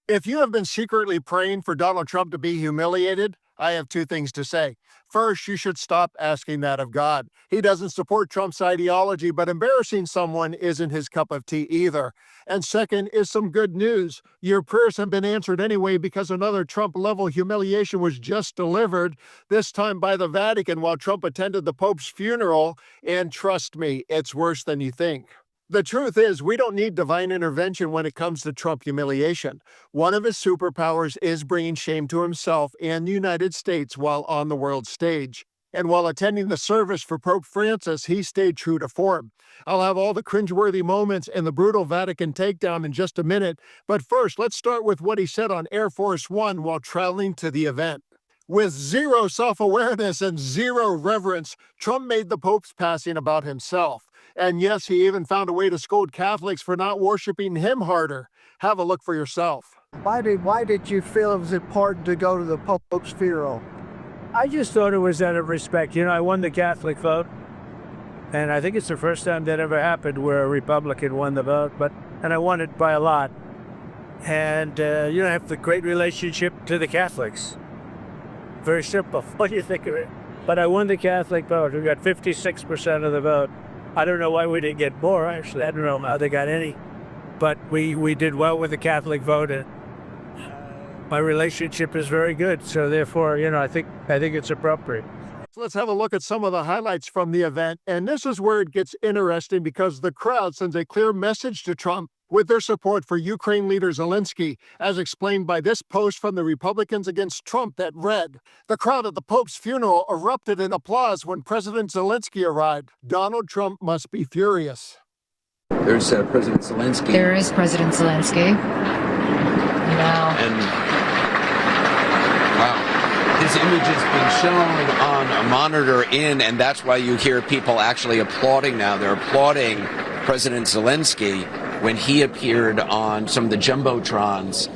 If you have been secretly praying for Donald Trump to be humiliated, I have two things to say. First, you should stop asking that of God. He doesn't support Trump's ideology, but embarrassing someone isn't his cup of tea either. And second is some good news. Your prayers have been answered anyway because another Trump-level humiliation was just delivered, this time by the Vatican while Trump attended the Pope's funeral. And trust me, it's worse than you think. The truth is, we don't need divine intervention when it comes to Trump humiliation. One of his superpowers is bringing shame to himself and the United States while on the world stage. And while attending the service for Pope Francis, he stayed true to form. I'll have all the cringeworthy moments and the brutal Vatican takedown in just a minute, but first, let's start with what he said on Air Force One while traveling to the event. With zero self-awareness and zero reverence, Trump made the Pope's passing about himself. And yes, he even found a way to scold Catholics for not worshiping him harder. Have a look for yourself. Why did you feel it was important to go to the Pope's funeral? I just thought it was out of respect. I won the Catholic vote, and I think it's the first time that ever happened where a Republican won the vote, and I won it by a lot. And, I have the great relationship to the Catholics. Very simple. What do you think of it? But I won the Catholic vote. We got 56% of the vote. I don't know why we didn't get more, actually. I don't know how they got any. But we did well with the Catholic vote, and my relationship is very good. So therefore, I think it's appropriate. So let's have a look at some of the highlights from the event. And this is where it gets interesting because the crowd sends a clear message to Trump with their support for Ukraine leader Zelensky, as explained by this post from the Republicans against Trump that read, "The crowd at the Pope's funeral erupted in applause when President Zelensky arrived. Donald Trump must be furious." There's President Zelensky. There is President Zelensky. Wow. And wow, his image is being shown on a monitor and that's why you hear people actually applauding now. They're applauding President Zelensky when he appeared on some of the jumbotrons.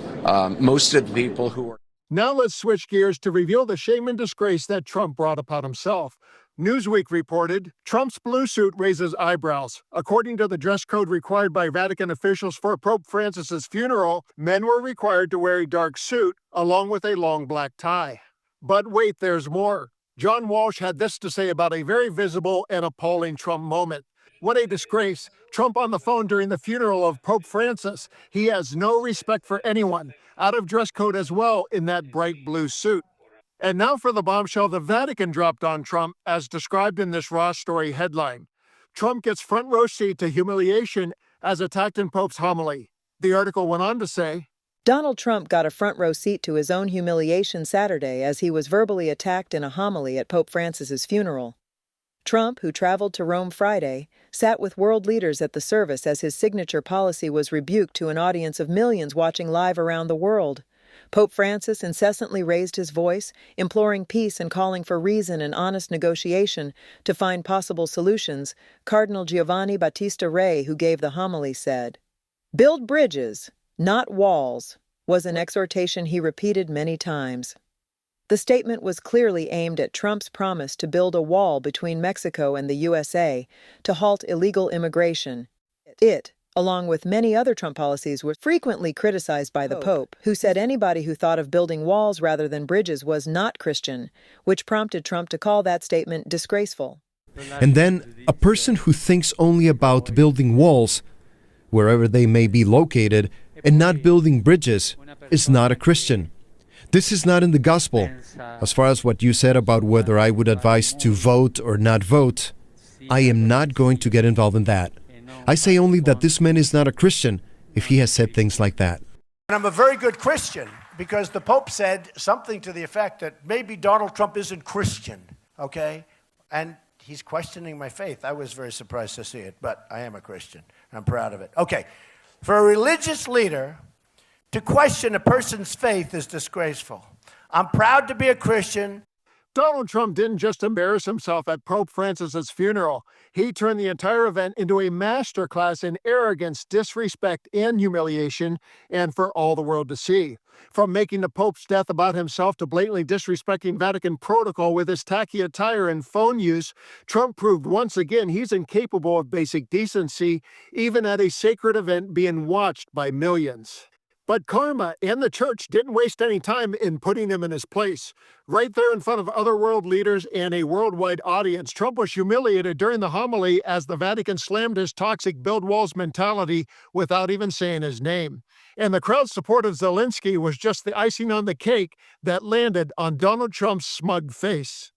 Most of the people who are... Now let's switch gears to reveal the shame and disgrace that Trump brought upon himself. Newsweek reported, Trump's blue suit raises eyebrows. According to the dress code required by Vatican officials for Pope Francis's funeral, men were required to wear a dark suit along with a long black tie. But wait, there's more. John Walsh had this to say about a very visible and appalling Trump moment. What a disgrace. Trump on the phone during the funeral of Pope Francis. He has no respect for anyone. Out of dress code as well in that bright blue suit. And now for the bombshell the Vatican dropped on Trump, as described in this Raw Story headline. Trump gets front row seat to humiliation as attacked in Pope's homily. The article went on to say, Donald Trump got a front row seat to his own humiliation Saturday as he was verbally attacked in a homily at Pope Francis's funeral. Trump, who traveled to Rome Friday, sat with world leaders at the service as his signature policy was rebuked to an audience of millions watching live around the world. Pope Francis incessantly raised his voice, imploring peace and calling for reason and honest negotiation to find possible solutions. Cardinal Giovanni Battista Re, who gave the homily, said, "Build bridges, not walls," was an exhortation he repeated many times. The statement was clearly aimed at Trump's promise to build a wall between Mexico and the USA to halt illegal immigration. It, along with many other Trump policies, was frequently criticized by the Pope, who said anybody who thought of building walls rather than bridges was not Christian, which prompted Trump to call that statement disgraceful. And then, a person who thinks only about building walls, wherever they may be located, and not building bridges, is not a Christian. This is not in the gospel. As far as what you said about whether I would advise to vote or not vote, I am not going to get involved in that. I say only that this man is not a Christian if he has said things like that. And I'm a very good Christian because the Pope said something to the effect that maybe Donald Trump isn't Christian, okay? And he's questioning my faith. I was very surprised to see it, but I am a Christian. I'm proud of it. Okay, for a religious leader to question a person's faith is disgraceful. I'm proud to be a Christian. Donald Trump didn't just embarrass himself at Pope Francis's funeral. He turned the entire event into a masterclass in arrogance, disrespect, and humiliation, and for all the world to see. From making the Pope's death about himself to blatantly disrespecting Vatican protocol with his tacky attire and phone use, Trump proved once again he's incapable of basic decency, even at a sacred event being watched by millions. But karma and the church didn't waste any time in putting him in his place. Right there in front of other world leaders and a worldwide audience, Trump was humiliated during the homily as the Vatican slammed his toxic build walls mentality without even saying his name. And the crowd's support of Zelensky was just the icing on the cake that landed on Donald Trump's smug face.